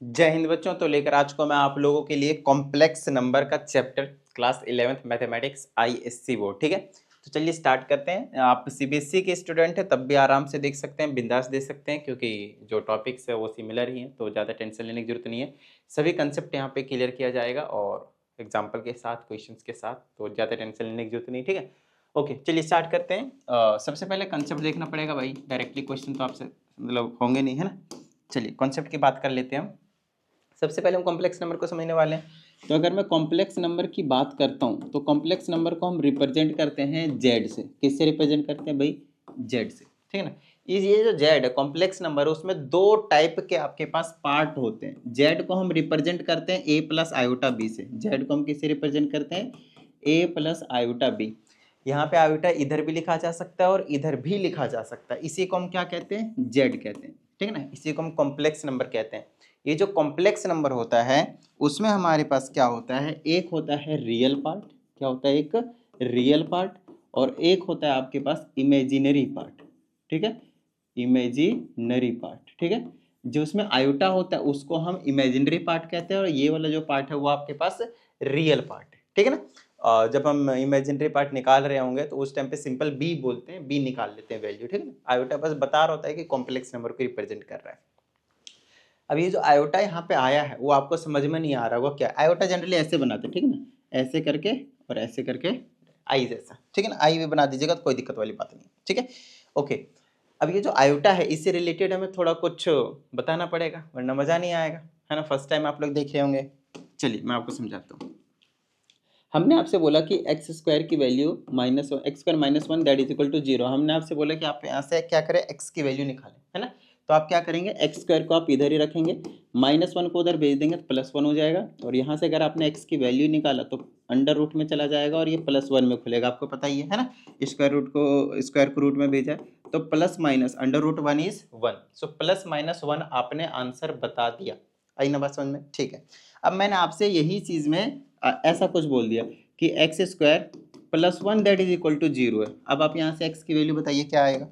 जय हिंद बच्चों। तो लेकर आज को मैं आप लोगों के लिए कॉम्प्लेक्स नंबर का chapter class 11th mathematics ISC board. ठीक है, तो चलिए स्टार्ट करते हैं। आप सीबीएसई के स्टूडेंट हैं तब भी आराम से देख सकते हैं, बिंदास दे सकते हैं, क्योंकि जो टॉपिक्स है वो सिमिलर ही हैं, तो ज़्यादा टेंशन लेने की जरूरत नहीं है। सभी कंसेप्ट यहाँ पे क्लियर किया जाएगा और एग्जाम्पल के साथ, क्वेश्चंस के साथ, तो ज़्यादा टेंशन लेने की जरूरत नहीं। ठीक है, ओके चलिए स्टार्ट करते हैं। सबसे पहले कंसेप्ट देखना पड़ेगा भाई, डायरेक्टली क्वेश्चन तो आपसे मतलब होंगे नहीं, है ना। चलिए कॉन्सेप्ट की बात कर लेते हैं हम। सबसे पहले हम कॉम्प्लेक्स नंबर को समझने वाले हैं। तो अगर मैं कॉम्प्लेक्स नंबर की बात करता हूँ तो कॉम्प्लेक्स नंबर को हम रिप्रेजेंट करते हैं जेड से। किससे रिप्रेजेंट करते हैं भाई? जेड से। ठीक है ना। ये जो जेड है कॉम्प्लेक्स नंबर, उसमें दो टाइप के आपके पास पार्ट होते हैं। जेड को हम रिप्रेजेंट करते हैं ए प्लस आयोटा बी से। जेड को हम किससे रिप्रेजेंट करते हैं? ए प्लस आयोटा बी। यहाँ पे आयोटा इधर भी लिखा जा सकता है और इधर भी लिखा जा सकता है। इसी को हम क्या कहते हैं? जेड कहते हैं। ठीक है ना, इसी को हम कॉम्प्लेक्स नंबर कहते हैं। ये जो कॉम्प्लेक्स नंबर होता है उसमें हमारे पास क्या होता है? एक होता है रियल पार्ट। क्या होता है? एक रियल पार्ट, और एक होता है आपके पास इमेजिनरी पार्ट। ठीक है, इमेजिनरी पार्ट। ठीक है, जो उसमें आयोटा होता है उसको हम इमेजिनरी पार्ट कहते हैं, और ये वाला जो पार्ट है वो आपके पास रियल पार्ट है। ठीक है ना। जब हम इमेजिनरी पार्ट निकाल रहे होंगे तो उस टाइम पे सिंपल बी बोलते हैं, बी निकाल लेते हैं वैल्यू। ठीक है ना, आयोटा बस बता रहा होता है कि कॉम्प्लेक्स नंबर को रिप्रेजेंट कर रहा है। अब ये जो आयोटा यहाँ पे आया है वो आपको समझ में नहीं आ रहा होगा क्या। आयोटा जनरली ऐसे बनाते हैं, ठीक है ना, ऐसे करके और ऐसे करके, आई जैसा। ठीक है ना, आई भी बना दीजिएगा तो कोई दिक्कत वाली बात नहीं। ठीक है, ओके। अब ये जो आयोटा है इससे रिलेटेड हमें थोड़ा कुछ बताना पड़ेगा, वरना मजा नहीं आएगा, है ना। फर्स्ट टाइम आप लोग देखे होंगे। चलिए मैं आपको समझाता हूँ। हमने आपसे बोला कि एक्स स्क्वायर की value minus x square minus one that is equal to zero. हमने आपसे बोला कि आप यहाँ से क्या करें, एक्स की वैल्यू निकालें, है ना। तो आप क्या करेंगे, एक्स स्क्वायर को आप इधर ही रखेंगे, माइनस वन को उधर भेज देंगे तो प्लस वन हो जाएगा, और यहाँ से अगर आपने एक्स की वैल्यू निकाला तो अंडर रूट में चला जाएगा और ये प्लस वन में खुलेगा, आपको पता ही है ना। स्क्वायर रूट को स्क्वायर को रूट में भेजा है तो plus minus under root one is one. So plus minus one आपने आंसर बता दिया। आई ना बात समझ में? ठीक है। अब मैंने आपसे यही चीज में ऐसा कुछ बोल दिया कि x square plus one that is equal to zero है। अब आप यहाँ से एक्स की वैल्यू बताइए क्या आएगा।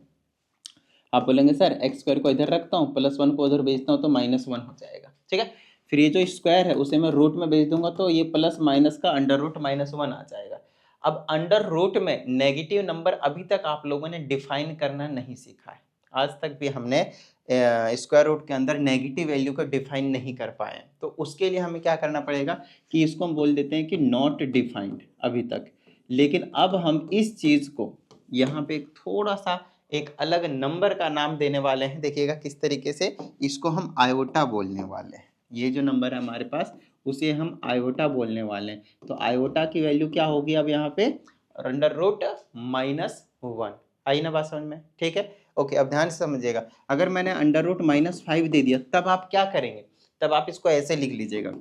आप बोलेंगे सर एक्स स्क्वायर को इधर रखता हूँ, प्लस वन को उधर भेजता हूँ तो माइनस वन हो जाएगा। ठीक है, फिर ये जो स्क्वायर है उसे मैं रूट में भेज दूंगा तो ये प्लस माइनस का अंडर रूट माइनस वन आ जाएगा। अब अंडर रूट में नेगेटिव नंबर अभी तक आप लोगों ने डिफाइन करना नहीं सीखा है। आज तक भी हमने स्क्वायर रूट के अंदर नेगेटिव वैल्यू को डिफाइन नहीं कर पाए। तो उसके लिए हमें क्या करना पड़ेगा कि इसको हम बोल देते हैं कि नॉट डिफाइंड अभी तक। लेकिन अब हम इस चीज को यहाँ पे थोड़ा सा एक अलग नंबर का नाम देने वाले हैं। देखिएगा किस तरीके से, इसको हम आयोटा बोलने वाले हैं। ये जो नंबर है हमारे पास उसे हम आयोटा बोलने वाले हैं। तो आयोटा की वैल्यू क्या होगी अब यहाँ पे? Under root minus one. आई ना बात समझ में? ठीक है, ओके। अब ध्यान से समझिएगा, अगर मैंने अंडर रूट माइनस फाइव दे दिया तब आप क्या करेंगे? तब आप इसको ऐसे लिख लीजिएगा,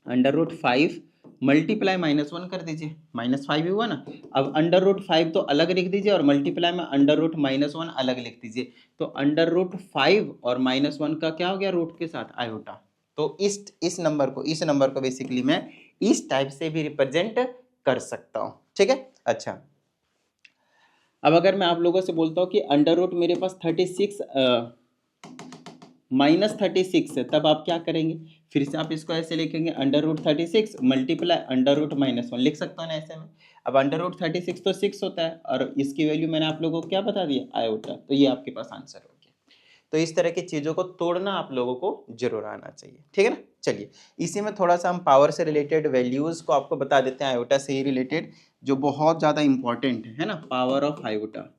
under root five multiply minus one कर दीजिए, माइनस फाइव ही हुआ ना। अब अंडर रूट फाइव तो अलग लिख दीजिए और मल्टीप्लाई में अंडर रूट माइनस वन अलग लिख दीजिए। तो अंडर रूट फाइव और माइनस वन का क्या हो गया? रूट के साथ आयोटा। तो इस नंबर को बेसिकली मैं इस टाइप से भी रिप्रेजेंट कर सकता हूँ। ठीक है, अच्छा। अब अगर मैं आप लोगों से बोलता हूँ कि अंडर रूट मेरे पास 36 माइनस 36 है, तब आप क्या करेंगे? फिर से आप इसको ऐसे लिखेंगे, under root 36 multiply under root minus one, लिख सकता हूँ ना ऐसे में। अब अंडर रूट 36 तो 6 होता है और इसकी वैल्यू मैंने आप लोगों को क्या बता दिया? आयोटा। तो ये आपके पास आंसर हो गया। तो इस तरह की चीज़ों को तोड़ना आप लोगों को जरूर आना चाहिए। ठीक है ना। चलिए इसी में थोड़ा सा हम पावर से रिलेटेड वैल्यूज़ को आपको बता देते हैं, आयोटा से ही रिलेटेड, जो बहुत ज़्यादा इंपॉर्टेंट है ना, पावर ऑफ आयोटा।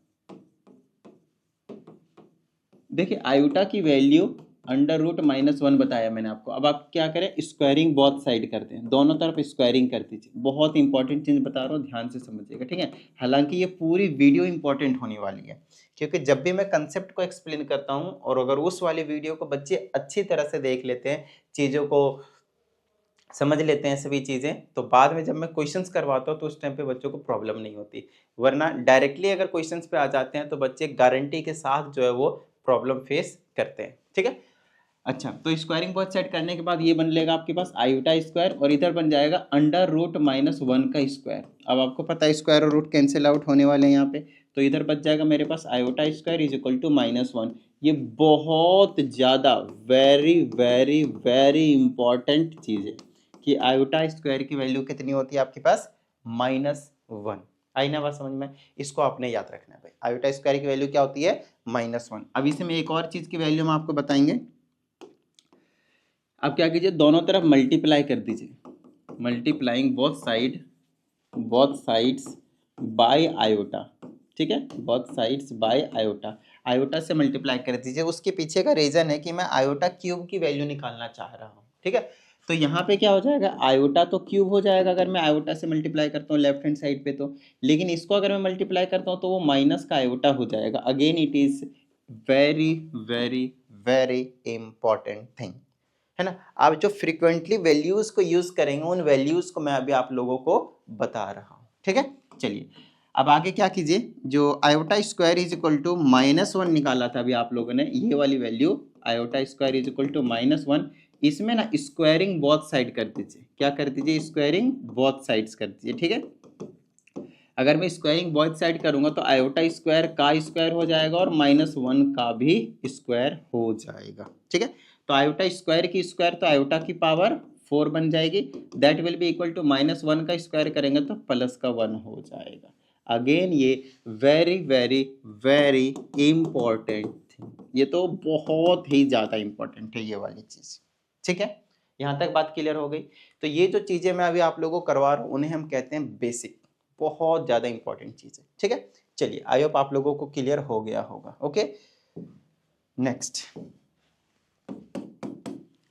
देखिए आयोटा की value under root minus one बताया मैंने आपको। अब आप क्या करें, स्क्वायरिंग बोथ साइड करते हैं, दोनों तरफ स्क्वायरिंग कर दीजिए। बहुत इंपॉर्टेंट चीज बता रहा हूँ, ध्यान से समझिएगा। ठीक है, हालांकि ये पूरी वीडियो इंपॉर्टेंट होने वाली है, क्योंकि जब भी मैं कंसेप्ट को एक्सप्लेन करता हूँ और अगर उस वाली वीडियो को बच्चे अच्छी तरह से देख लेते हैं, चीज़ों को समझ लेते हैं सभी चीज़ें, तो बाद में जब मैं क्वेश्चंस करवाता हूँ तो उस टाइम पे बच्चों को प्रॉब्लम नहीं होती। वरना डायरेक्टली अगर क्वेश्चंस पे आ जाते हैं तो बच्चे गारंटी के साथ जो है वो प्रॉब्लम फेस करते हैं। ठीक है, अच्छा। तो स्क्वायरिंग बहुत सेट करने के बाद ये बन लेगा आपके पास आयोटा स्क्वायर, और इधर बन जाएगा अंडर रूट माइनस वन का स्क्वायर। अब आपको पता है स्क्वायर और रूट कैंसिल आउट होने वाले हैं यहाँ पे, तो इधर बच जाएगा मेरे पास iota square is equal to minus one. ये बहुत ज़्यादा वेरी वेरी वेरी इंपॉर्टेंट चीज़ है कि आयोटा स्क्वायर की वैल्यू कितनी होती है आपके पास, -1। आई ना बात समझ में, इसको आपने याद रखना है भाई, आयोटा स्क्वायर की वैल्यू क्या होती है, -1। अब इसमें एक और चीज़ की वैल्यू हम आपको बताएंगे। अब क्या कीजिए, दोनों तरफ मल्टीप्लाई कर दीजिए, multiplying both sides by iota, ठीक है, both sides by iota, iota से मल्टीप्लाई कर दीजिए। उसके पीछे का रीजन है कि मैं आयोटा क्यूब की वैल्यू निकालना चाह रहा हूँ, ठीक है। तो यहाँ पे क्या हो जाएगा, आयोटा तो क्यूब हो जाएगा अगर मैं आयोटा से मल्टीप्लाई करता हूँ लेफ्ट हैंड साइड पे, तो लेकिन इसको अगर मैं मल्टीप्लाई करता हूँ तो वो माइनस का आयोटा हो जाएगा। Again it is very very very important thing, है ना। आप जो फ्रिक्वेंटली वैल्यूज को यूज करेंगे उन वैल्यूज को मैं अभी आप लोगों को बता रहा हूँ, ठीक है। चलिए अब आगे क्या कीजिए, जो iota square is equal to -1 निकाला था अभी आप लोगों ने, ये वाली value iota square is equal to -1, इसमें ना स्क्वायरिंग बोथ साइड कर दीजिए। क्या कर दीजिए, स्क्वायरिंग बोथ साइड्स कर दीजिए, ठीक है। अगर मैं स्क्वायरिंग बोथ साइड करूंगा तो आयोटा स्क्वायर का स्क्वायर हो जाएगा और -1 का भी स्क्वायर हो जाएगा, ठीक है। तो आयोटा स्क्वायर की स्क्वायर तो आयोटा की पावर 4 बन जाएगी, that will be equal to -1 का स्क्वायर करेंगे तो प्लस का 1 हो जाएगा। अगेन ये very very very important thing, ये तो बहुत ही ज़्यादा इंपॉर्टेंट है ये वाली चीज़, ठीक है। यहाँ तक बात क्लियर हो गई। तो ये जो चीज़ें मैं अभी आप लोगों को करवा रहा हूँ उन्हें हम कहते हैं बेसिक, बहुत ज़्यादा इंपॉर्टेंट चीज़ है, ठीक है। चलिए आई होप आप लोगों को क्लियर हो गया होगा। ओके,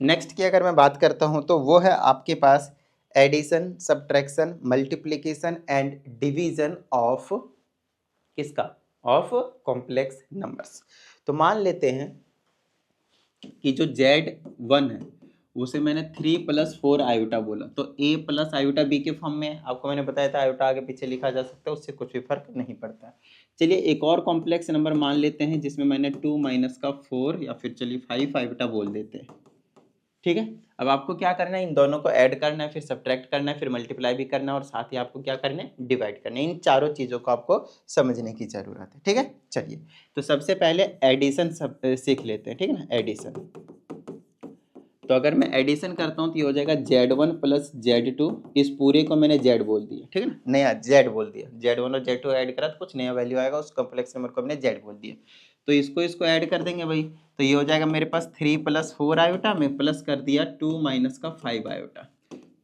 नेक्स्ट की अगर मैं बात करता हूं तो वो है आपके पास addition, subtraction, multiplication and division of किसका, ऑफ कॉम्प्लेक्स नंबर्स। तो मान लेते हैं कि जो Z1 है उसे मैंने 3 + 4 आयोटा बोला, तो A + आयोटा B के फॉर्म में है। आपको मैंने बताया था आयोटा आगे पीछे लिखा जा सकता है, उससे कुछ भी फर्क नहीं पड़ता। चलिए एक और कॉम्प्लेक्स नंबर मान लेते हैं जिसमें मैंने 2 - 4 या फिर चलिए 5 आयोटा बोल देते हैं, ठीक है। अब आपको क्या करना है, इन दोनों को ऐड करना है, फिर सब्ट्रैक्ट करना है, फिर मल्टीप्लाई भी करना है और साथ ही आपको क्या करना है, डिवाइड करना है। इन चारों चीज़ों को आपको समझने की जरूरत है, ठीक है। चलिए तो सबसे पहले एडिशन सब सीख लेते हैं, ठीक है ना, एडिशन। तो अगर मैं एडिशन करता हूँ तो ये हो जाएगा Z1 + Z2, इस पूरे को मैंने Z बोल दिया, ठीक है ना, नया Z बोल दिया, Z1 और Z2 ऐड करा तो कुछ नया वैल्यू आएगा, उस कॉम्प्लेक्स नंबर को हमने Z बोल दिया। तो इसको ऐड कर देंगे भाई, तो ये हो जाएगा मेरे पास 3 + 4 आयोटा में प्लस कर दिया 2 - 5 आयोटा।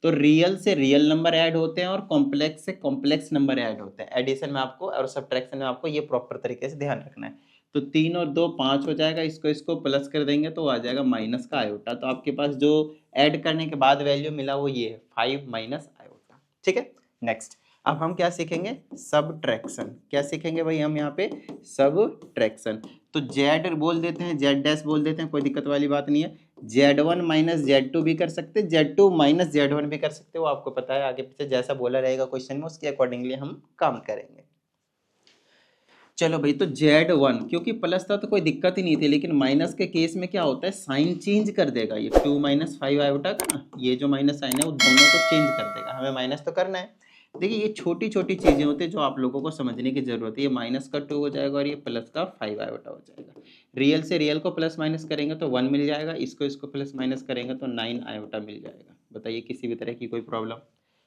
तो रियल से रियल नंबर ऐड होते हैं और कॉम्प्लेक्स से कॉम्प्लेक्स नंबर ऐड होते हैं। एडिशन में आपको और सब्ट्रैक्शन में आपको ये प्रॉपर तरीके से ध्यान रखना है। तो 3 और 2 5 हो जाएगा, इसको प्लस कर देंगे तो आ जाएगा माइनस का आयोटा। तो आपके पास जो ऐड करने के बाद वैल्यू मिला वो ये है 5 - आयोटा, ठीक है। नेक्स्ट अब हम क्या सीखेंगे, सबट्रैक्शन। क्या सीखेंगे भाई हम यहाँ पे, सबट्रैक्शन। तो Z बोल देते हैं, Z' बोल देते हैं, कोई दिक्कत वाली बात नहीं है। Z1 - Z2 भी कर सकते, Z2 - Z1 भी कर सकते, वो आपको पता है, आगे पीछे जैसा बोला रहेगा क्वेश्चन में उसके अकॉर्डिंगली हम काम करेंगे। चलो भाई, तो Z1 क्योंकि प्लस था तो कोई दिक्कत ही नहीं थी, लेकिन माइनस के केस में क्या होता है, साइन चेंज कर देगा ये 2 - 5 आयोटा का ना, ये जो माइनस साइन है वो दोनों को चेंज कर देगा, हमें माइनस तो करना है। देखिए ये छोटी छोटी चीज़ें होती है जो आप लोगों को समझने की जरूरत है। ये माइनस का 2 हो जाएगा और ये प्लस का 5 आयोटा हो जाएगा। रियल से रियल को प्लस माइनस करेंगे तो 1 मिल जाएगा, इसको प्लस माइनस करेंगे तो 9 आयोटा मिल जाएगा। बताइए किसी भी तरह की कोई प्रॉब्लम,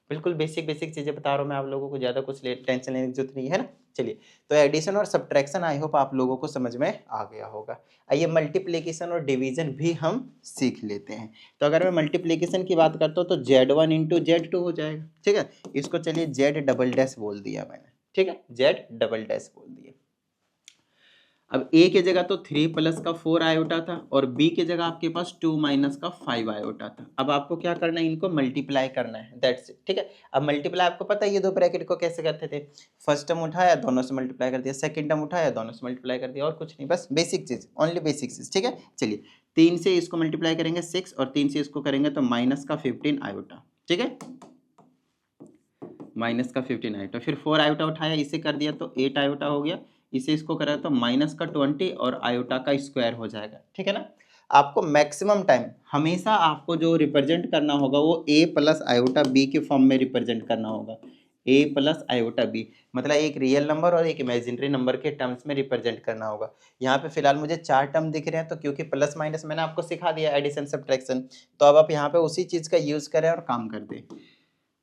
बिल्कुल बेसिक बेसिक चीज़ें बता रहा हूँ मैं आप लोगों को, ज़्यादा कुछ टेंशन लेने की जरूरत नहीं है ना। चलिए तो एडिशन और सब्ट्रैक्शन आई होप आप लोगों को समझ में आ गया होगा। आइए मल्टीप्लिकेशन और डिवीजन भी हम सीख लेते हैं। तो अगर मैं मल्टीप्लिकेशन की बात करता हूँ तो Z1 × Z2 हो जाएगा, ठीक है। इसको चलिए Z" बोल दिया मैंने, ठीक है, Z" बोल दिया। अब A की जगह तो 3 + 4 आयोटा था और B की जगह आपके पास 2 - 5 आयोटा था। अब आपको क्या करना है, इनको मल्टीप्लाई करना है, दैट्स इट, ठीक है। अब मल्टीप्लाई आपको पता है ये दो ब्रैकेट को कैसे करते थे, फर्स्ट टर्म उठाया दोनों से मल्टीप्लाई कर दिया, सेकंड टर्म उठाया दोनों से मल्टीप्लाई कर दिया, और कुछ नहीं, बस बेसिक चीज, ओनली बेसिक चीज, ठीक है। चलिए 3 से इसको मल्टीप्लाई करेंगे 6 और 3 से इसको करेंगे तो -15 आयोटा, ठीक है, -15 आयोटा। फिर 4 आयोटा उठाया, इसे कर दिया तो 8 आयोटा हो गया, इसे इसको करा तो -20 और आयोटा का स्क्वायर हो जाएगा, ठीक है ना। आपको मैक्सिमम टाइम हमेशा आपको जो रिप्रेजेंट करना होगा वो A + आयोटा B के फॉर्म में रिप्रेजेंट करना होगा। ए प्लस आयोटा बी, मतलब एक रियल नंबर और एक इमेजिनरी नंबर के टर्म्स में रिप्रेजेंट करना होगा। यहाँ पे फिलहाल मुझे 4 टर्म दिख रहे हैं, तो क्योंकि प्लस माइनस मैंने आपको सिखा दिया एडिशन सब्ट्रैक्शन, तो अब आप यहाँ पे उसी चीज का यूज करें और काम कर दें।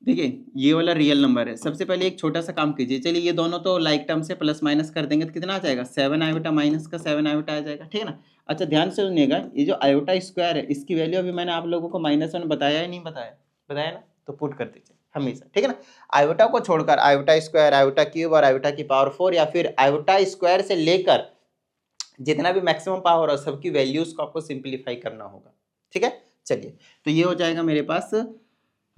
देखिए ये वाला रियल नंबर है, सबसे पहले एक छोटा सा काम कीजिए। चलिए ये दोनों तो लाइक टर्म से प्लस माइनस कर देंगे तो कितना आ जाएगा, 7 आयोटा माइनस का 7 आयोटा आ जाएगा, ठीक है ना। अच्छा ध्यान से सुनिएगा, ये जो आयोटा स्क्वायर है इसकी वैल्यू अभी मैंने आप लोगों को -1 बताया या नहीं बताया, बताया ना, तो पुट कर दीजिए हमेशा, ठीक है ना। आयोटा को छोड़कर आयोटा स्क्वायर, आयोटा क्यूब और आयोटा की पावर 4 या फिर आयोटा स्क्वायर से लेकर जितना भी मैक्सिमम पावर है सबकी वैल्यूज को आपको सिंप्लीफाई करना होगा, ठीक है। चलिए तो ये हो जाएगा मेरे पास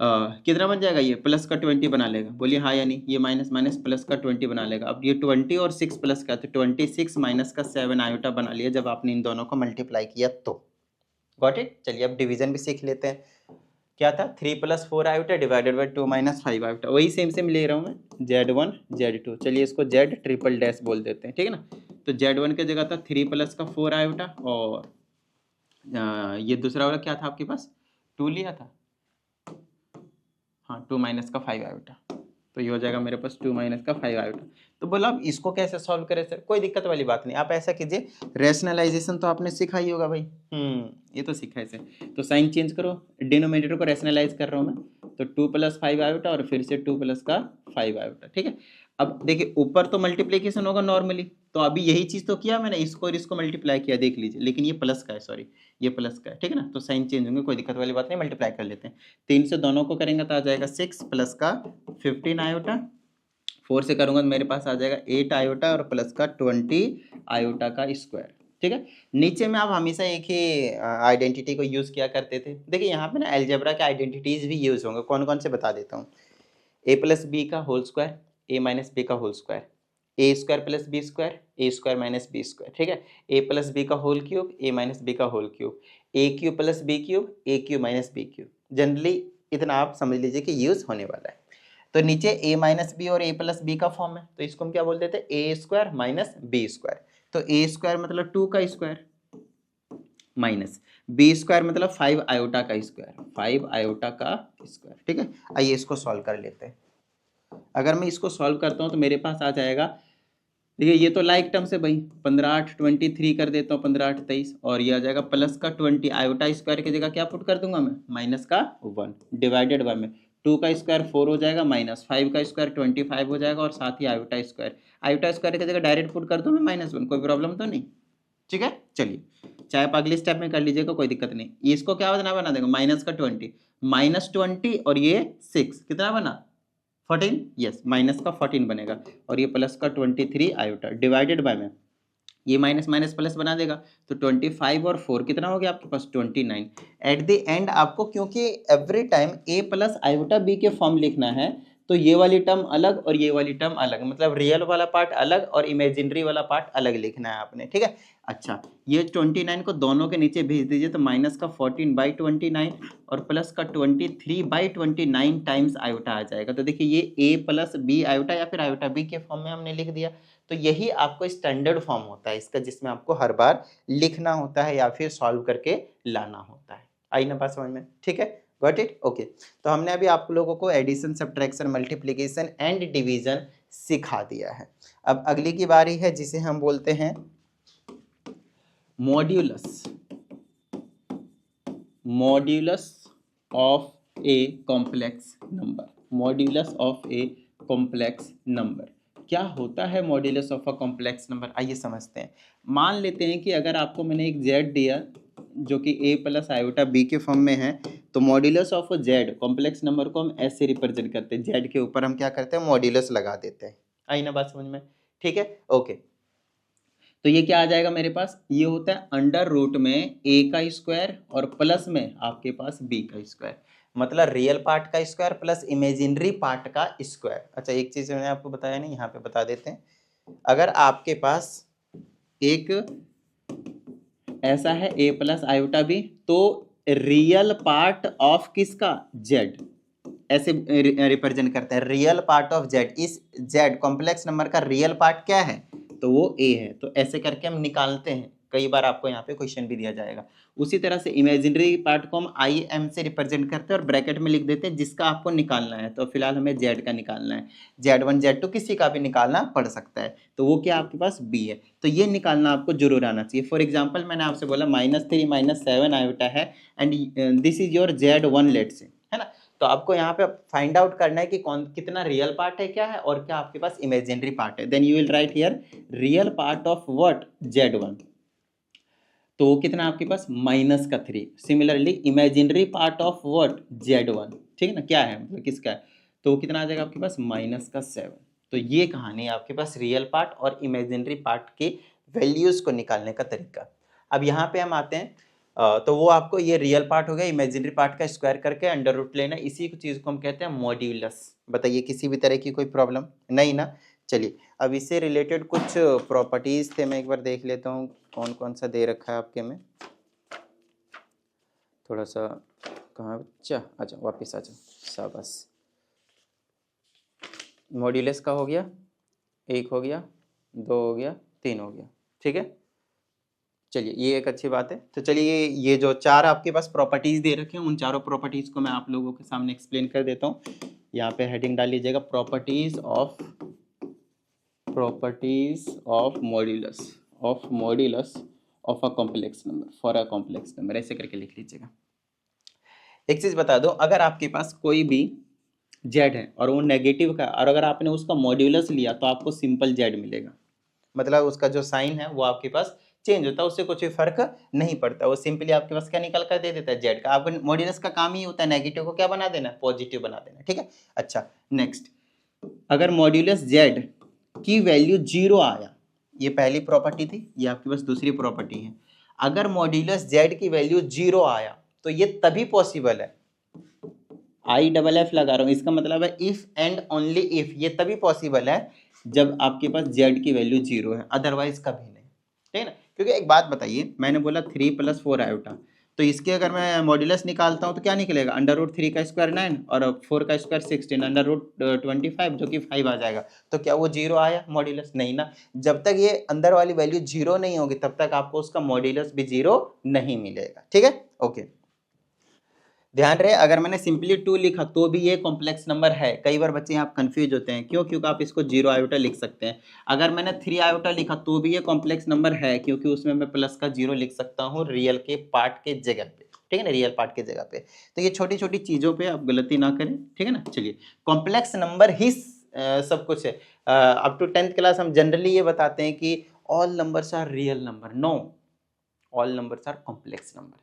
कितना बन जाएगा, ये प्लस का 20 बना लेगा, बोलिए हाँ या नहीं। ये माइनस माइनस प्लस का 20 बना लेगा। अब ये 20 और 6 प्लस का, तो 26 माइनस का 7 आयोटा बना लिया जब आपने इन दोनों को मल्टीप्लाई किया तो। Got it. चलिए अब डिवीजन भी सीख लेते हैं। क्या था, 3 + 4 आयोटा डिवाइडेड बाई 2 - 5 आयोटा, वही सेम ले रहा हूँ मैं, Z1 Z2। चलिए इसको Z ट्रिपल डैश बोल देते हैं, ठीक है ना। तो Z1 की जगह था 3 + का 4 आयोटा, और ये दूसरा वाला क्या था आपके पास, 2 लिया था, हाँ 2 - का 5 आयोटा, तो ये हो जाएगा मेरे पास 2 - का 5 आयोटा। तो बोला अब इसको कैसे सॉल्व करें सर, कोई दिक्कत वाली बात नहीं, आप ऐसा कीजिए, रैशनलाइजेशन तो आपने सीखा ही होगा भाई, ये तो सीखा है सर। तो साइन चेंज करो, डिनोमिनेटर को रैशनलाइज कर रहा हूँ मैं, तो 2 + 5 आयोटा और फिर से 2 + का 5 आयोटा, ठीक है। अब देखिए ऊपर तो मल्टीप्लीकेशन होगा नॉर्मली, तो अभी यही चीज तो किया मैंने, इसको और इसको मल्टीप्लाई किया, देख लीजिए, लेकिन ये प्लस का है, सॉरी ये प्लस का है, ठीक है ना। तो साइन चेंज होंगे, कोई दिक्कत वाली बात नहीं, मल्टीप्लाई कर लेते हैं। 3 से दोनों को करेंगे तो आ जाएगा 6 + का 15 आयोटा, 4 से करूंगा तो मेरे पास आ जाएगा 8 आयोटा और प्लस का 20 आयोटा का स्क्वायर, ठीक है। नीचे में आप हमेशा एक ही आइडेंटिटी को यूज किया करते थे। देखिए यहाँ पे ना अलजेब्रा के आइडेंटिटीज भी यूज होंगे, कौन कौन से बता देता हूँ। a + b का होल स्क्वायर, a - b का whole square, a² + b square, a² - b square, ठीक है। a + b का होल क्यूब, a - b का whole cube, a³ + b cube, a³ - b cube. Generally इतना आप समझ लीजिए कि यूज होने वाला है। तो नीचे a - b और a + b का फॉर्म है, तो इसको हम क्या बोल देते हैं, a² - b स्क्वायर। तो a² मतलब 2 का स्क्वायर, माइनस b² मतलब 5 आयोटा का स्क्वायर, 5 आयोटा का स्क्वायर, ठीक है। आइए इसको सॉल्व कर लेते हैं। अगर मैं इसको सॉल्व करता हूँ तो मेरे पास आ जाएगा, देखिए ये तो लाइक टर्म से भाई, 15 8 23 कर देता हूँ, 15 8 23, और ये आ जाएगा प्लस का 20 आयोटा स्क्वायर की जगह क्या पुट कर दूंगा मैं, माइनस का 1 डिवाइडेड बाय में 2 का स्क्वायर 4 हो जाएगा, माइनस 5 का स्क्वायर 25 हो जाएगा, और साथ ही आयोटा स्क्वायर की जगह डायरेक्ट पुट कर दूँ मैं -1, कोई प्रॉब्लम तो नहीं, ठीक है। चलिए चाहे आप अगले स्टेप में कर लीजिएगा, कोई दिक्कत नहीं। इसको क्या बना देगा, माइनस का 20 -20 और ये 6 कितना बना 14, यस माइनस का 14 बनेगा, और ये प्लस का 23 आयोटा डिवाइडेड बाय में ये माइनस माइनस प्लस बना देगा, तो 25 और 4 कितना हो गया आपके पास 29। एट द एंड आपको क्योंकि every time a + iota b के फॉर्म लिखना है, तो ये वाली टर्म अलग और ये वाली टर्म अलग, मतलब रियल वाला पार्ट अलग और इमेजिनरी वाला पार्ट अलग लिखना है आपने, ठीक है। अच्छा ये 29 को दोनों के नीचे भेज दीजिए, तो माइनस का 14/29 और प्लस का 23/29 टाइम्स आयोटा आ जाएगा। तो देखिए ये a + b आयोटा या फिर आयोटा b के फॉर्म में हमने लिख दिया। तो यही आपको स्टैंडर्ड फॉर्म होता है इसका, जिसमें आपको हर बार लिखना होता है या फिर सॉल्व करके लाना होता है। आई ना बात समझ में, ठीक है, गॉट इट, ओके। तो हमने अभी आप लोगों को addition, subtraction, multiplication and division सिखा दिया है। अब अगली की बारी है जिसे हम बोलते हैं modulus, modulus of a complex number, modulus of a complex number. क्या होता है modulus of a complex number, आइए समझते हैं। मान लेते हैं कि अगर आपको मैंने एक z दिया जो कि a + आयोटा b के फॉर्म में है, तो modulus of z complex number को हम ऐसे रिप्रेजेंट करते हैं, z के ऊपर हम क्या करते हैं, मॉड्यूलस लगा देते हैं। आई ना बात समझ में, ठीक है, ओके। तो ये क्या आ जाएगा मेरे पास, ये होता है अंडर रूट में a का स्क्वायर और प्लस में आपके पास b का स्क्वायर, मतलब रियल पार्ट का स्क्वायर प्लस इमेजिनरी पार्ट का स्क्वायर। अच्छा एक चीज मैंने आपको बताया नहीं, यहाँ पे बता देते हैं। अगर आपके पास एक ऐसा है a + आयोटा b, तो रियल पार्ट ऑफ किसका, z, ऐसे रिप्रेजेंट करते हैं, रियल पार्ट ऑफ z। इस z कॉम्प्लेक्स नंबर का रियल पार्ट क्या है, तो वो a है। तो ऐसे करके हम निकालते हैं कई बार आपको यहाँ पे क्वेश्चन भी दिया जाएगा। उसी तरह से इमेजिनरी पार्ट को हम आई एम से रिप्रेजेंट करते हैं और ब्रैकेट में लिख देते हैं जिसका आपको निकालना है। तो फिलहाल हमें जेड का निकालना है, Z1 Z2 किसी का भी निकालना पड़ सकता है। तो वो क्या आपके पास बी है, तो ये निकालना आपको जरूर आना चाहिए। फॉर एग्जाम्पल मैंने आपसे बोला -3 -7 आयोटा है and this is your Z1 let say, है ना। तो आपको यहाँ पे फाइंड आउट करना है कि कौन कितना रियल पार्ट है क्या है और क्या आपके पास इमेजिनरी पार्ट है। Then you will write here real part of what Z1, तो वो कितना आपके पास -3। Similarly imaginary part of what Z1, ठीक है ना, क्या है मतलब किसका है, तो वो कितना आ जाएगा आपके पास -7। तो ये कहानी है आपके पास रियल पार्ट और इमेजिनरी पार्ट के वैल्यूज को निकालने का तरीका। अब यहाँ पे हम आते हैं, तो वो आपको ये रियल पार्ट हो गया, इमेजिनरी पार्ट का स्क्वायर करके अंडर रूट लेना, इसी चीज को हम कहते हैं मॉड्यूलस। बताइए किसी भी तरह की कोई प्रॉब्लम नहीं ना। चलिए अब इससे रिलेटेड कुछ प्रॉपर्टीज थे, मैं एक बार देख लेता हूँ कौन कौन सा दे रखा है आपके में। थोड़ा सा कहाँ बच्चा, अच्छा वापस आ जाओ, शाबाश। मॉड्यूलस का हो गया, 1 हो गया, 2 हो गया, 3 हो गया, ठीक है। चलिए ये एक अच्छी बात है। तो चलिए ये जो 4 आपके पास प्रॉपर्टीज दे रखे हैं उन चारों प्रॉपर्टीज को मैं आप लोगों के सामने एक्सप्लेन कर देता हूँ। यहाँ पे हेडिंग डाल लीजिएगा properties of modulus of a complex number for a complex number, ऐसे करके लिख लीजिएगा। एक चीज बता दो, अगर आपके पास कोई भी जेड है और वो नेगेटिव का, और अगर आपने उसका मॉड्यूलस लिया तो आपको सिंपल जेड मिलेगा। मतलब उसका जो साइन है वो आपके पास चेंज होता है, उससे कुछ भी फर्क नहीं पड़ता, वो सिंपली आपके पास क्या निकल कर दे देता है जेड का। आपको मॉड्यूलस का काम ही होता है नेगेटिव को क्या बना देना, पॉजिटिव बना देना, ठीक है। अच्छा नेक्स्ट, अगर मॉड्यूलस जेड की वैल्यू 0 आया, ये पहली प्रॉपर्टी थी, ये आपके पास दूसरी प्रॉपर्टी है। अगर मॉड्यूलस जेड की वैल्यू 0 आया तो ये तभी पॉसिबल है, IFF लगा रहा हूं, इसका मतलब है इफ एंड ओनली इफ, ये तभी पॉसिबल है जब आपके पास जेड की वैल्यू 0 है, अदरवाइज कभी नहीं, ठीक है ना। क्योंकि एक बात बताइए, मैंने बोला 3 + 4 आयोटा, तो इसके अगर मैं मॉड्यूलस निकालता हूं तो क्या निकलेगा, √3 का स्क्वायर 9 और 4 का स्क्वायर 16, √25 जो कि 5 आ जाएगा। तो क्या वो 0 आया मॉड्यूलस, नहीं ना। जब तक ये अंदर वाली वैल्यू 0 नहीं होगी तब तक आपको उसका मॉड्यूलस भी 0 नहीं मिलेगा, ठीक है। ओके ध्यान रहे, अगर मैंने सिंपली 2 लिखा तो भी ये कॉम्प्लेक्स नंबर है। कई बार बच्चे आप कंफ्यूज होते हैं, क्यों, क्योंकि आप इसको 0 आयोटा लिख सकते हैं। अगर मैंने 3 आयोटा लिखा तो भी ये कॉम्प्लेक्स नंबर है, क्योंकि उसमें मैं प्लस का 0 लिख सकता हूँ रियल के पार्ट के जगह पे, ठीक है ना, रियल पार्ट के जगह पे। तो ये छोटी छोटी चीजों पे आप गलती ना करें, ठीक है ना। चलिए कॉम्प्लेक्स नंबर ही सब कुछ है। अप टू 10th क्लास हम जनरली ये बताते हैं कि all numbers are real number, no, all numbers are complex number.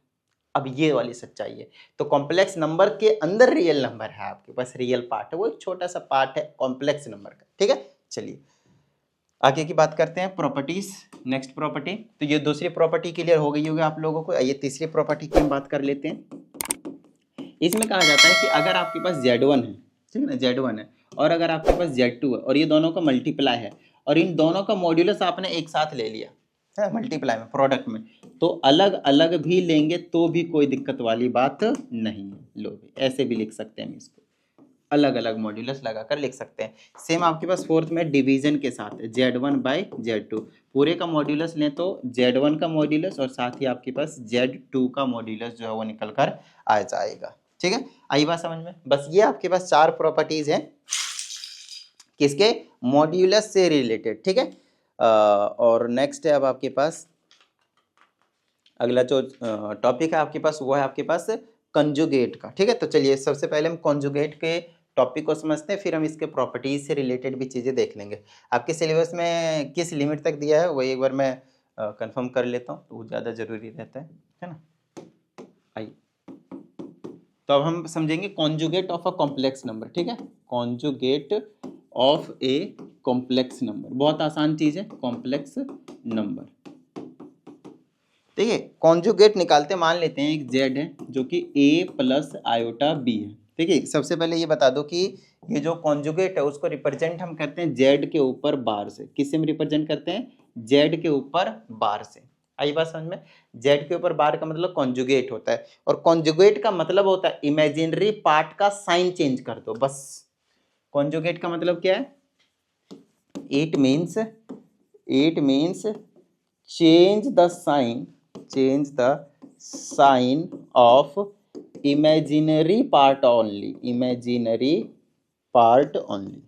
अब ये वाली सच्चाई है। तो कॉम्प्लेक्स नंबर के अंदर रियल नंबर है, आपके पास रियल पार्ट है, वो एक छोटा सा पार्ट है कॉम्प्लेक्स नंबर का, ठीक है। चलिए आगे की बात करते हैं, प्रॉपर्टीज। नेक्स्ट प्रॉपर्टी, तो ये दूसरी प्रॉपर्टी क्लियर हो गई होगी आप लोगों को। ये तीसरी प्रॉपर्टी की हम बात कर लेते हैं। इसमें कहा जाता है कि अगर आपके पास Z1 है, ठीक है ना, Z1 है, और अगर आपके पास Z2 है और ये दोनों का मल्टीप्लाई है और इन दोनों का मॉड्यूलस आपने एक साथ ले लिया है मल्टीप्लाई में, प्रोडक्ट में, तो अलग अलग भी लेंगे तो भी कोई दिक्कत वाली बात नहीं है। लो भी ऐसे भी लिख सकते हैं हम इसको, अलग अलग मॉड्यूलस लगाकर लिख सकते हैं। सेम आपके पास फोर्थ में डिवीजन के साथ Z1/Z2, पूरे का मॉड्यूलस लें तो Z1 का मॉड्यूलस और साथ ही आपके पास Z2 का मॉड्यूलस जो है वो निकल कर आ जाएगा, ठीक है। आई बात समझ में। बस ये आपके पास 4 प्रॉपर्टीज हैं किसके, मॉड्यूलस से रिलेटेड, ठीक है। और नेक्स्ट है अब आपके पास अगला जो टॉपिक है आपके पास वो है आपके पास कंजुगेट का, ठीक है। तो चलिए सबसे पहले हम कंजुगेट के टॉपिक को समझते हैं, फिर हम इसके प्रॉपर्टीज से रिलेटेड भी चीज़ें देख लेंगे। आपके सिलेबस में किस लिमिट तक दिया है वही एक बार मैं कंफर्म कर लेता हूँ, तो वो ज़्यादा जरूरी रहता है ना। आइए तो अब हम समझेंगे conjugate of a complex number, ठीक है। Conjugate of a complex number, बहुत आसान चीज है, कॉम्प्लेक्स नंबर, ठीक है। कॉन्जुगेट निकालते, मान लेते हैं एक जेड है जो कि A + आयोटा B है, ठीक है। सबसे पहले ये बता दो कि ये जो कॉन्जुगेट है उसको रिप्रेजेंट हम करते हैं जेड के ऊपर बार से। किससे हम रिप्रेजेंट करते हैं, जेड के ऊपर बार से। आई बात समझ में, जेड के ऊपर बार का मतलब कॉन्जुगेट होता है, और कॉन्जुगेट का मतलब होता है इमेजिनरी पार्ट का साइन चेंज कर दो, बस। कॉन्जुगेट का मतलब क्या है, it means change the sign of imaginary part only,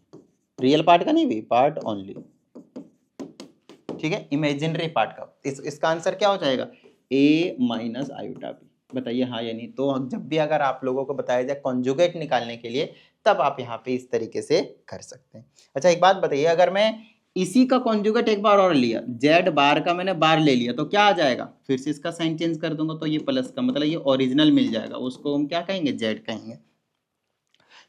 real part का नहीं भी, पार्ट ओनली, ठीक है, इमेजिनरी पार्ट का। इसका आंसर क्या हो जाएगा, a माइनस आयोटा b। बताइए हाँ या नहीं। तो जब भी अगर आप लोगों को बताया जाए कॉन्जुगेट निकालने के लिए, तब आप यहाँ पे इस तरीके से कर सकते हैं। अच्छा एक बात बताइए, अगर मैं इसी का कॉन्जुगेट एक बार और लिया, जेड बार का मैंने बार ले लिया, तो क्या आ जाएगा, फिर से इसका साइन चेंज कर दूंगा तो ये प्लस का, मतलब ये ओरिजिनल मिल जाएगा, उसको हम क्या कहेंगे, जेड कहेंगे।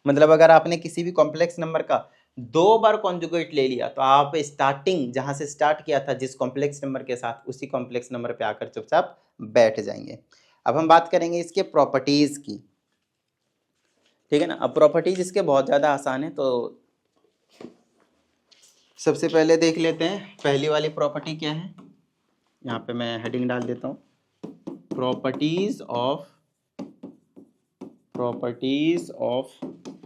मतलब अगर आपने किसी भी कॉम्प्लेक्स नंबर का 2 बार कॉन्जुगेट ले लिया, तो आप स्टार्टिंग जहां से स्टार्ट किया था जिस कॉम्प्लेक्स नंबर के साथ, उसी कॉम्प्लेक्स नंबर पे आकर चुपचाप बैठ जाएंगे। अब हम बात करेंगे इसके प्रॉपर्टीज की, ठीक है ना। अब प्रॉपर्टीज इसके बहुत ज्यादा आसान है, तो सबसे पहले देख लेते हैं पहली वाली प्रॉपर्टी क्या है। यहाँ पे मैं हेडिंग डाल देता हूँ, properties of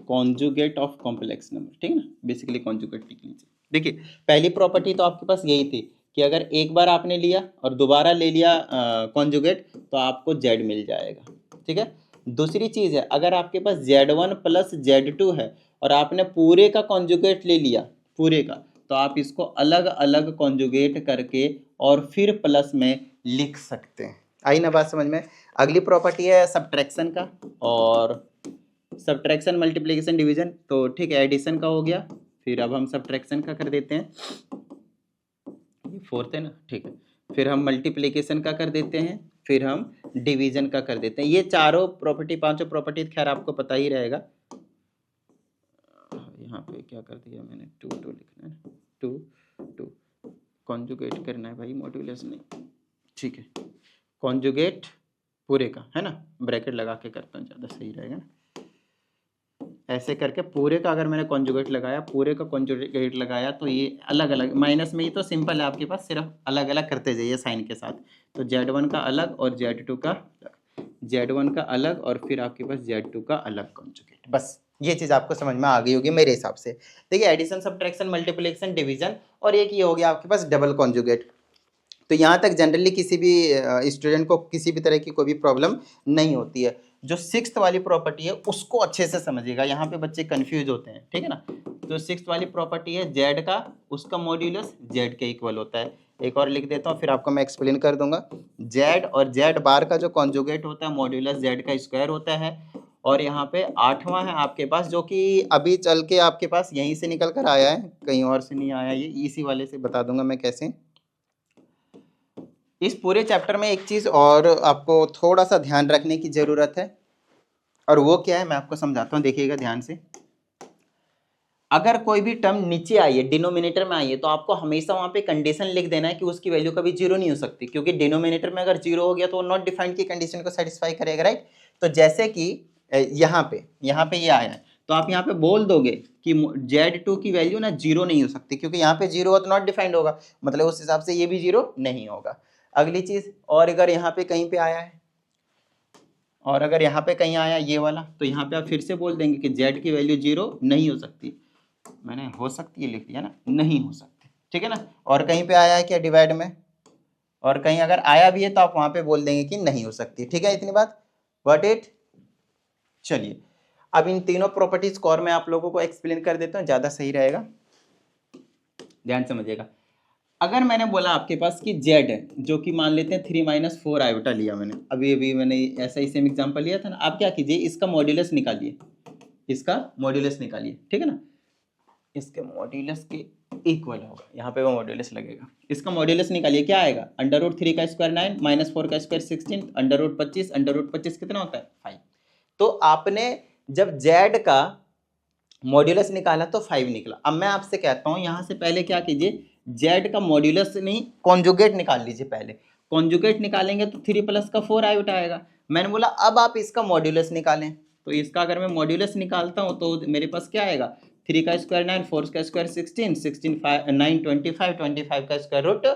conjugate of complex number, ठीक है ना, बेसिकली कॉन्जुगेट लिख लीजिए। देखिए पहली प्रॉपर्टी तो आपके पास यही थी कि अगर एक बार आपने लिया और दोबारा ले लिया कॉन्जुगेट, तो आपको जेड मिल जाएगा, ठीक है। दूसरी चीज है, अगर आपके पास Z1 प्लस Z2 है और आपने पूरे का कॉन्जुगेट ले लिया, पूरे का, तो आप इसको अलग अलग कॉन्जुगेट करके और फिर प्लस में लिख सकते हैं। आई ना बात समझ में। अगली प्रॉपर्टी है सब्ट्रैक्शन का, और सब्ट्रैक्शन मल्टीप्लिकेशन डिवीजन, तो ठीक है, एडिशन का हो गया, फिर अब हम सब्ट्रैक्शन का कर देते हैं, ये फोर्थ है ना, ठीक है। फिर हम मल्टीप्लिकेशन का कर देते हैं, फिर हम डिवीजन का कर देते हैं। ये चारों प्रॉपर्टी, पांचों प्रॉपर्टी खैर आपको पता ही रहेगा। यहाँ पे क्या कर दिया मैंने, 2 लिखना है, 2 कॉन्जुगेट करना है भाई, मॉड्यूलस नहीं, ठीक है, कॉन्जुगेट पूरे का है ना, ब्रैकेट लगा के करता हूँ, ज़्यादा सही रहेगा ना। ऐसे करके पूरे का अगर मैंने कॉन्जुगेट लगाया, पूरे का कॉन्जुगेट लगाया, तो ये अलग अलग, माइनस में ये तो सिंपल है आपके पास, सिर्फ अलग अलग करते जाइए साइन के साथ। तो Z1 का अलग और Z2 का अलग, Z1 का अलग और फिर आपके पास Z2 का अलग कॉन्जुगेट। बस ये चीज़ आपको समझ में आ गई होगी मेरे हिसाब से। देखिए एडिशन, सब्ट्रैक्शन, मल्टीप्लिकेशन, डिवीजन, और एक ये हो गया आपके पास डबल कॉन्जुगेट। तो यहाँ तक जनरली किसी भी स्टूडेंट को किसी भी तरह की कोई भी प्रॉब्लम नहीं होती है। जो 6th वाली प्रॉपर्टी है उसको अच्छे से समझिएगा, यहाँ पे बच्चे कंफ्यूज होते हैं, ठीक है ना। जो 6th वाली प्रॉपर्टी है जेड का, उसका मॉड्यूलस जेड के इक्वल होता है। एक और लिख देता हूँ, फिर आपको मैं एक्सप्लेन कर दूंगा। जेड और जेड बार का जो कॉन्जुगेट होता है, मॉड्यूलस जेड का स्क्वायर होता है। और यहाँ पे 8वां है आपके पास, जो कि अभी चल के आपके पास यहीं से निकल कर आया है, कहीं और से नहीं आया, ये इसी वाले से बता दूंगा मैं कैसे। इस पूरे चैप्टर में एक चीज और आपको थोड़ा सा ध्यान रखने की जरूरत है, और वो क्या है मैं आपको समझाता हूँ, देखिएगा ध्यान से। अगर कोई भी टर्म नीचे आई है, डिनोमिनेटर में आई है, तो आपको हमेशा वहां पे कंडीशन लिख देना है कि उसकी वैल्यू कभी 0 नहीं हो सकती, क्योंकि डिनोमिनेटर में अगर 0 हो गया तो नॉट डिफाइंड की कंडीशन को सेटिस्फाई करेगा, राइट। तो जैसे कि यहाँ पे ये आया है, तो आप यहाँ पे बोल दोगे कि Z2 की वैल्यू ना 0 नहीं हो सकती, क्योंकि यहाँ पे 0 हो तो नॉट डिफाइंड होगा, मतलब उस हिसाब से ये भी 0 नहीं होगा। अगली चीज, और अगर यहाँ पे कहीं पे आया है, और अगर यहाँ पे कहीं आया ये वाला, तो यहाँ पे आप फिर से बोल देंगे कि Z की वैल्यू 0 नहीं हो सकती। मैंने हो सकती है लिख दिया ना, नहीं हो सकती, ठीक है ना। और कहीं पे आया है क्या डिवाइड में, और कहीं अगर आया भी है तो आप वहां पे बोल देंगे कि नहीं हो सकती, ठीक है, इतनी बात, व्हाट इट। चलिए अब इन तीनों प्रॉपर्टीज को और मैं आप लोगों को एक्सप्लेन कर देता हूँ, ज्यादा सही रहेगा, ध्यान समझिएगा। अगर मैंने बोला आपके पास कि Z है, जो कि मान लेते हैं 3 - 4 आयोटा लिया मैंने, अभी मैंने ऐसा ही सेम एग्जांपल लिया था ना। आप क्या कीजिए, इसका मॉड्यूलस निकालिए, इसका मॉड्यूलस निकालिए, ठीक है ना, इसके मॉड्यूलस के इक्वल होगा, यहाँ पे वो मॉड्यूलस लगेगा। इसका मॉड्यूलस निकालिए, क्या आएगा, √3 का स्क्वायर 9 -4 का स्क्वायर 16, √25, √25 कितना होता है 5। तो आपने जब Z का मॉड्यूलस निकाला तो 5 निकला। अब मैं आपसे कहता हूं यहां से पहले क्या कीजिए, Z का मॉड्यूलस नहीं, कॉन्जुगेट निकाल लीजिए पहले। कॉन्जुगेट निकालेंगे तो 3 + का 4 आयोटा आएगा। मैंने बोला अब आप इसका मॉड्यूलस निकालें, तो इसका अगर मैं मॉड्यूलस निकालता हूं तो मेरे पास क्या आएगा, 3 का स्क्वायर 9, 4 का स्क्वायर 16, 16 9 25, 25 का स्क्वायर रूट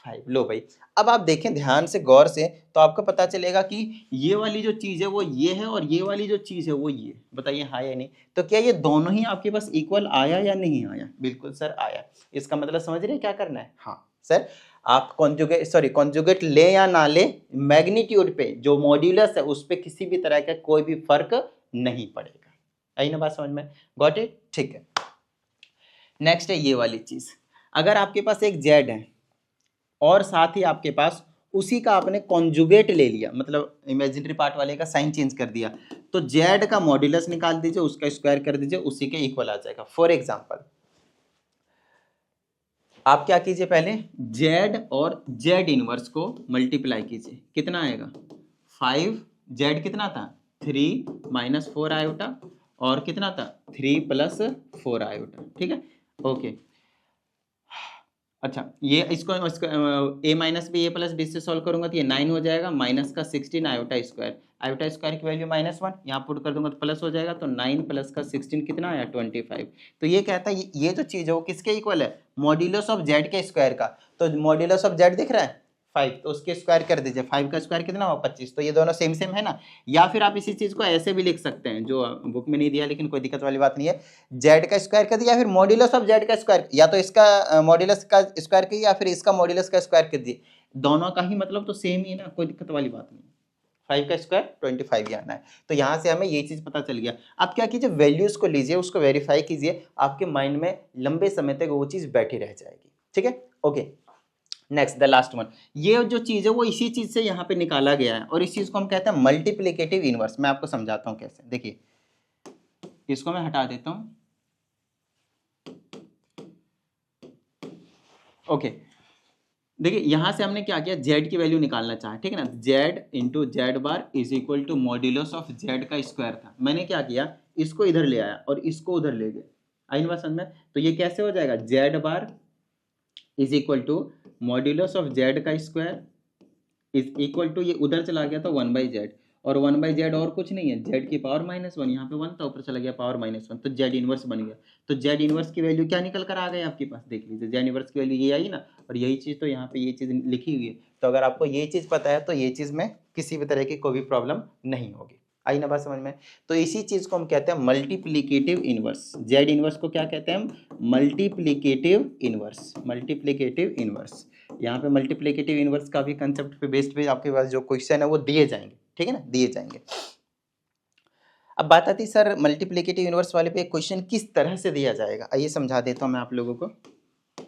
5। लो भाई, अब आप देखें ध्यान से गौर से, तो आपको पता चलेगा कि ये वाली जो चीज है वो ये है, और ये वाली जो चीज है वो ये। बताइए हाँ या नहीं। तो क्या ये दोनों ही आपके पास इक्वल आया या नहीं आया, बिल्कुल सर आया। इसका मतलब समझ रहे हैं क्या करना है, हाँ सर। आप कॉन्जुगेट ले या ना ले, मैग्नीट्यूड पे जो मॉड्यूलस है उस पे किसी भी तरह का कोई भी फर्क नहीं पड़ेगा। आई ना बात समझ में? Got it? ठीक है। नेक्स्ट है ये वाली चीज, अगर आपके पास एक जेड है और साथ ही आपके पास उसी का आपने कॉन्जुगेट ले लिया, मतलब इमेजिनरी पार्ट वाले का साइन चेंज कर दिया, तो जेड का मॉड्यूलस निकाल दीजिए, उसका स्क्वायर कर दीजिए, उसी के इक्वल आ जाएगा। फॉर एग्जांपल आप क्या कीजिए, पहले जेड और जेड इनवर्स को मल्टीप्लाई कीजिए, कितना आएगा 5, जेड कितना था 3 माइनस 4 आयोटा, और कितना था 3 प्लस 4 आयोटा। ठीक है, ओके। अच्छा, ये इसको ए minus b a plus B से सॉल्व करूंगा तो ये 9 हो जाएगा, माइनस का 16 आयोटा स्क्वायर की वैल्यू -1, यहाँ पुट कर दूंगा तो प्लस हो जाएगा, तो 9 प्लस का 16 कितना आया 25। तो ये कहता है ये जो चीज़ है वो किसके इक्वल है, मॉड्यूलस ऑफ जेड के स्क्वायर का। तो मॉड्यूलस ऑफ जेड दिख रहा है 5, तो उसके स्क्वायर कर दीजिए, 5 का स्क्वायर कितना हुआ 25। तो ये दोनों सेम सेम है ना। या फिर आप इसी चीज़ को ऐसे भी लिख सकते हैं, जो बुक में नहीं दिया लेकिन कोई दिक्कत वाली बात नहीं है, जेड का स्क्वायर कर दिया, या फिर मॉड्यूलस ऑफ जेड का स्क्वायर, या तो इसका मॉड्यूलस का स्क्वायर कीजिए या फिर इसका मॉड्यूलस का स्क्वायर कर दिए, दोनों का ही मतलब तो सेम ही है ना, कोई दिक्कत वाली बात नहीं। 5 का स्क्वायर 25 ही आना है। तो यहाँ से हमें ये चीज़ पता चल गया। आप क्या कीजिए, वैल्यूज को लीजिए, उसको वेरीफाई कीजिए, आपके माइंड में लंबे समय तक वो चीज़ बैठी रह जाएगी। ठीक है, okay. Next the last one, ये जो चीज़ है वो इसी चीज़ से यहाँ पे निकाला गया है, और इस चीज़ को हम कहते हैं मल्टीप्लिकेटिव इनवर्स। मैं आपको समझाता हूँ कैसे। देखिए, इसको मैं हटा देता हूँ। ओके, देखिए यहाँ से हमने क्या किया, जेड की वैल्यू निकालना चाहा, ठीक है ना। Z into z bar is equal to modulus of z का स्क्वायर था। मैंने क्या किया, इसको इधर ले आया और इसको उधर ले गया। आई बात समझ में? तो ये कैसे हो जाएगा, z bar is equal to modulus of z का स्क्वायर इज इक्वल टू, ये उधर चला गया तो 1/z, और 1/z और कुछ नहीं है, z की पावर -1, यहाँ पे 1 था, ऊपर चला गया पावर -1, तो z इनवर्स बन गया। तो z इनवर्स की वैल्यू क्या निकल कर आ गई आपके पास, देख लीजिए, z इनवर्स की वैल्यू ये आई ना, और यही चीज़ तो यहाँ पे ये चीज़ लिखी हुई है। तो अगर आपको ये चीज़ पता है तो ये चीज़ में किसी भी तरह की कोई भी प्रॉब्लम नहीं होगी। आई ना बात समझ में? तो इसी चीज़ को हम कहते हैं मल्टीप्लिकेटिव इनवर्स। जेड इनवर्स को क्या कहते हैं हम, मल्टीप्लिकेटिव इनवर्स। मल्टीप्लिकेटिव इनवर्स, यहाँ पे मल्टीप्लिकेटिव इनवर्स का भी कंसेप्ट पे बेस्ड पे आपके पास जो क्वेश्चन है वो दिए जाएंगे, ठीक है ना, दिए जाएंगे। अब बात आती है सर मल्टीप्लिकेटिव इनवर्स वाले पे क्वेश्चन किस तरह से दिया जाएगा, आइए समझा देता हूँ मैं आप लोगों को।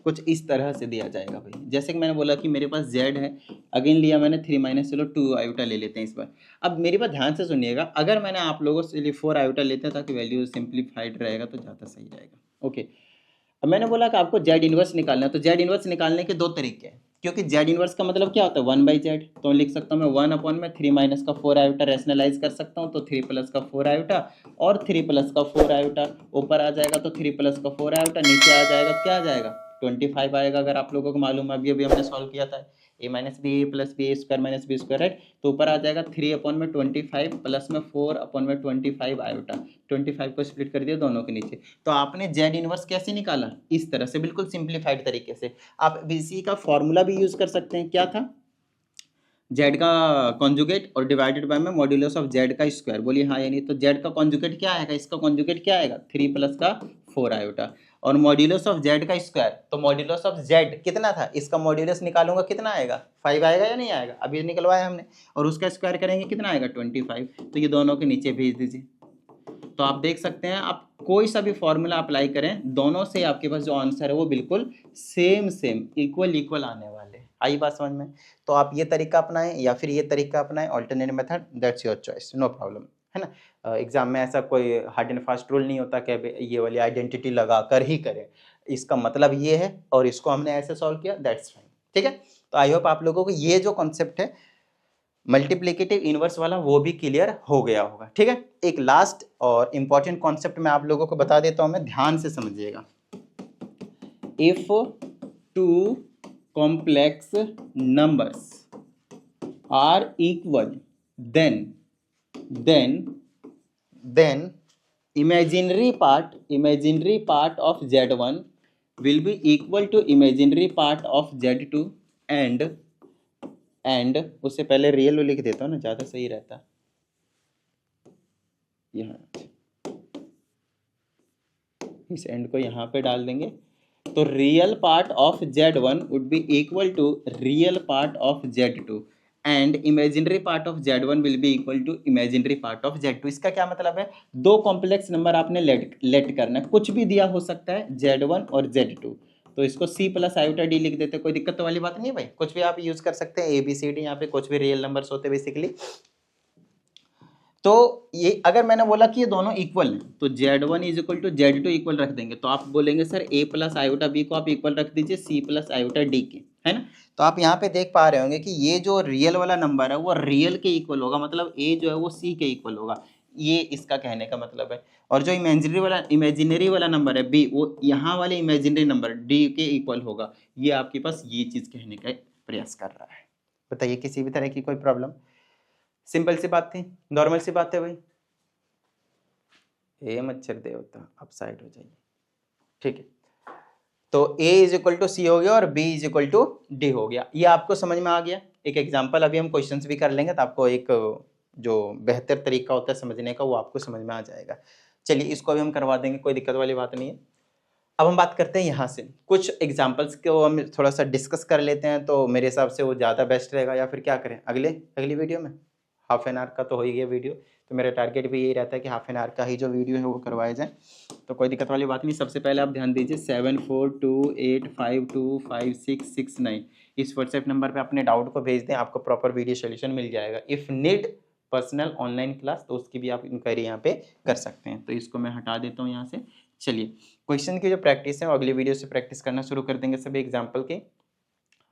कुछ इस तरह से दिया जाएगा भाई, जैसे कि मैंने बोला कि मेरे पास z है, अगेन लिया मैंने 3 माइनस, चलो 2 आयोटा ले लेते हैं इस बार। अब मेरी बात ध्यान से सुनिएगा, अगर मैंने आप लोगों से लिए 4 आयोटा लेते हैं ताकि वैल्यू सिंप्लीफाइड रहेगा तो ज़्यादा सही रहेगा। ओके, अब मैंने बोला कि आपको जेड इनवर्स निकालना है, तो जेड इनवर्स निकालने के दो तरीके हैं, क्योंकि जेड इनवर्स का मतलब क्या होता है 1/z, तो लिख सकता हूँ मैं 1/में 3 माइनस का 4 आयोटा, रैशनलाइज कर सकता हूँ तो 3 प्लस का 4 आयोटा, और 3 प्लस का 4 आयोटा ऊपर आ जाएगा, तो 3 प्लस का 4 आयोटा नीचे आ जाएगा, क्या आ जाएगा 25 आएगा। अगर आप लोगों को मालूम है, अभी अभी हमने सॉल्व किया था, a minus b a plus b a square minus b square, right. तो ऊपर आ जाएगा 3/25 प्लस में 4/25 आयोटा, 25 को स्प्लिट कर दिया दोनों के नीचे। तो आपने जेड इनवर्स कैसे निकाला, इस तरह से, बिल्कुल सिंप्लीफाइड तरीके से। आप इसी का फॉर्मूला भी यूज कर सकते हैं, क्या था, जेड का कॉन्जुगेट और डिवाइडेड बाय में मॉड्यूलस ऑफ जेड का स्क्वायर। बोलिए हाँ या नहीं। तो जेड का कॉन्जुगेट क्या आएगा, इसका कॉन्जुगेट क्या आएगा 3 प्लस का 4 आयोटा, और मॉड्यूलस ऑफ जेड का स्क्वायर, तो मॉड्यूलस ऑफ जेड कितना था, इसका मॉड्यूलस निकालूंगा कितना आएगा 5 आएगा या नहीं आएगा, अभी निकलवाया हमने, और उसका स्क्वायर करेंगे कितना आएगा 25। तो ये दोनों के नीचे भेज दीजिए। तो आप देख सकते हैं, आप कोई सा भी फॉर्मूला अप्लाई करें, दोनों से आपके पास जो आंसर है वो बिल्कुल सेम सेम इक्वल आने वाले। आई बात समझ में? तो आप ये तरीका अपनाएं या फिर ये तरीका अपनाएं, alternate method, that's your choice, no problem, है ना। एग्जाम में ऐसा कोई हार्ड एंड फास्ट रूल नहीं होता कि ये वाली आइडेंटिटी लगा कर ही करें, इसका मतलब ये है और इसको हमने ऐसे सॉल्व किया, दैट्स फाइन, ठीक है। तो आई होप आप लोगों को ये जो कॉन्सेप्ट है मल्टीप्लिकेटिव इनवर्स वाला वो भी क्लियर हो गया होगा, ठीक है। एक लास्ट और इंपॉर्टेंट कॉन्सेप्ट मैं आप लोगों को बता देता हूं, मैं ध्यान से समझिएगा। If two complex numbers are equal then imaginary part of z1 will be equal to imaginary part of z2 and उससे पहले रियल लिख देता हूँ ना, ज़्यादा सही रहता। यहाँ इस एंड को यहाँ पे डाल देंगे, तो real part of Z1 would be equal to real part of Z2 and imaginary part of Z1 will be equal to imaginary part of Z2। इसका क्या मतलब है, दो कॉम्प्लेक्स नंबर आपने लेट करना है, कुछ भी दिया हो सकता है Z1 और Z2, तो इसको C प्लस आयोटा डी लिख देते, कोई दिक्कत तो वाली बात नहीं है भाई, कुछ भी आप यूज कर सकते हैं, ABCD, यहाँ पे कुछ भी रियल नंबर्स होते हैं बेसिकली। तो ये अगर मैंने बोला कि ये दोनों इक्वल हैं तो Z1 is equal to Z2 equal रख देंगे, तो आप बोलेंगे sir A plus iota b को आप इक्वल रख दीजिए C प्लस आयोटा डी के, है ना। तो आप यहाँ पे देख पा रहे होंगे कि ये जो रियल वाला नंबर है वो रियल के इक्वल होगा, मतलब A जो है वो C के इक्वल होगा, ये इसका कहने का मतलब है। और जो इमेजिनरी वाला नंबर है B, वो यहाँ वाले इमेजिनरी नंबर D के इक्वल होगा। ये आपके पास ये चीज़ कहने का प्रयास कर रहा है। बताइए किसी भी तरह की कोई प्रॉब्लम? सिंपल सी बात थी, नॉर्मल सी बात है भाई। ए मच्छर देवता, आप साइड हो जाइए, ठीक है। तो A is equal to c हो गया और B is equal to d हो गया, ये आपको समझ में आ गया। एक एग्जांपल अभी हम क्वेश्चंस भी कर लेंगे तो आपको एक जो बेहतर तरीका होता है समझने का वो आपको समझ में आ जाएगा। चलिए इसको भी हम करवा देंगे, कोई दिक्कत वाली बात नहीं है। अब हम बात करते हैं यहाँ से कुछ एग्जाम्पल्स को हम थोड़ा सा डिस्कस कर लेते हैं, तो मेरे हिसाब से वो ज़्यादा बेस्ट रहेगा। या फिर क्या करें, अगली वीडियो में हाफ एन आवर का तो हो ही गया वीडियो, तो मेरा टारगेट भी यही रहता है कि हाफ एन आवर का ही जो वीडियो है वो करवाया जाए, तो कोई दिक्कत वाली बात नहीं। सबसे पहले आप ध्यान दीजिए 7428525669 इस व्हाट्सएप नंबर पे अपने डाउट को भेज दें, आपको प्रॉपर वीडियो सोल्यूशन मिल जाएगा। If need personal online class तो उसकी भी आप इंक्वायरी यहाँ पे कर सकते हैं। तो इसको मैं हटा देता हूँ यहाँ से। चलिए क्वेश्चन की जो प्रैक्टिस है वो अगली वीडियो से प्रैक्टिस करना शुरू कर देंगे सभी एग्जाम्पल के।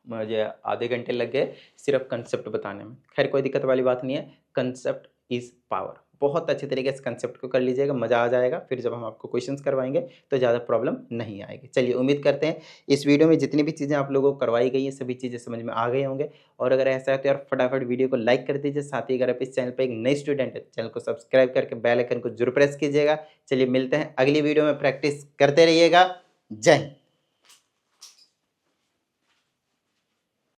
मुझे आधे घंटे लग गए सिर्फ कंसेप्ट बताने में, खैर कोई दिक्कत वाली बात नहीं है। कंसेप्ट इज पावर, बहुत अच्छे तरीके से कंसेप्ट को कर लीजिएगा, मज़ा आ जाएगा। फिर जब हम आपको क्वेश्चंस करवाएंगे तो ज़्यादा प्रॉब्लम नहीं आएगी। चलिए उम्मीद करते हैं इस वीडियो में जितनी भी चीज़ें आप लोगों को करवाई गई हैं सभी चीज़ें समझ में आ गए होंगे। और अगर ऐसा है तो यार फटाफट वीडियो को लाइक कर दीजिए, साथ ही अगर आप इस चैनल पर एक नई स्टूडेंट है चैनल को सब्सक्राइब करके बेल आइकन को जरूर प्रेस कीजिएगा। चलिए मिलते हैं अगली वीडियो में, प्रैक्टिस करते रहिएगा। जय हिंद।